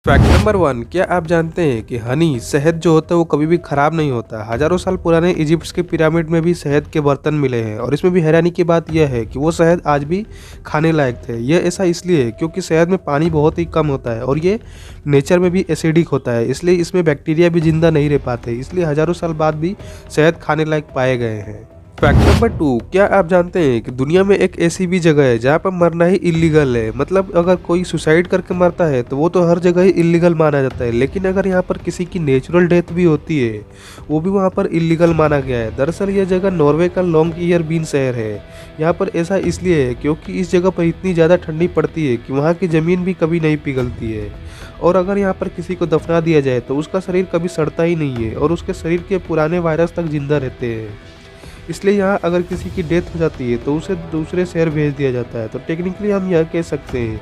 Fact number 1, क्या आप जानते हैं कि हनी शहद जो होता है वो कभी भी खराब नहीं होता। हजारों साल पुराने इजिप्ट के पिरामिड में भी शहद के बर्तन मिले हैं और इसमें भी हैरानी की बात यह है कि वो शहद आज भी खाने लायक थे। यह ऐसा इसलिए है क्योंकि शहद में पानी बहुत ही कम होता है और ये नेचर में भी एसिडिक होता है, इसलिए इसमें बैक्टीरिया भी जिंदा नहीं रह पाते, इसलिए हजारों साल बाद भी शहद खाने लायक पाए गए हैं। फैक्ट नंबर 2, क्या आप जानते हैं कि दुनिया में एक ऐसी भी जगह है जहाँ पर मरना ही इलीगल है। मतलब अगर कोई सुसाइड करके मरता है तो वो तो हर जगह ही इलीगल माना जाता है, लेकिन अगर यहाँ पर किसी की नेचुरल डेथ भी होती है वो भी वहाँ पर इलीगल माना गया है। दरअसल यह जगह नॉर्वे का लॉन्ग ईयर बीन शहर है। यहाँ पर ऐसा इसलिए है क्योंकि इस जगह पर इतनी ज़्यादा ठंडी पड़ती है कि वहाँ की ज़मीन भी कभी नहीं पिघलती है, और अगर यहाँ पर किसी को दफना दिया जाए तो उसका शरीर कभी सड़ता ही नहीं है और उसके शरीर के पुराने वायरस तक जिंदा रहते हैं। इसलिए यहाँ अगर किसी की डेथ हो जाती है तो उसे दूसरे शहर भेज दिया जाता है। तो टेक्निकली हम यह कह सकते हैं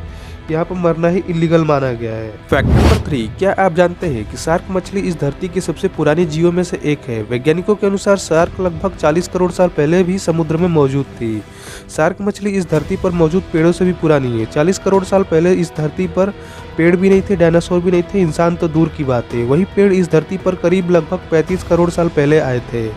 कि यहाँ पर मरना ही इलीगल माना गया है। फैक्ट नंबर 3, क्या आप जानते हैं कि शार्क मछली इस धरती की सबसे पुरानी जीवों में से एक है। वैज्ञानिकों के अनुसार शार्क लगभग 40 करोड़ साल पहले भी समुद्र में मौजूद थी। शार्क मछली इस धरती पर मौजूद पेड़ों से भी पुरानी है। 40 करोड़ साल पहले इस धरती पर पेड़ भी नहीं थे, डायनासोर भी नहीं थे, इंसान तो दूर की बात है। वही पेड़ इस धरती पर करीब लगभग 35 करोड़ साल पहले आए थे।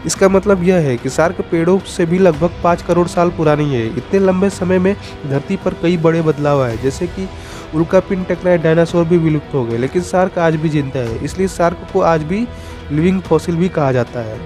इसका मतलब यह है कि शार्क पेड़ों से भी लगभग 5 करोड़ साल पुरानी है। इतने लंबे समय में धरती पर कई बड़े बदलाव आए, जैसे कि उल्कापिंड टकराए, डायनासोर भी विलुप्त हो गए, लेकिन शार्क आज भी जिंदा है। इसलिए शार्क को आज भी लिविंग फॉसिल भी कहा जाता है।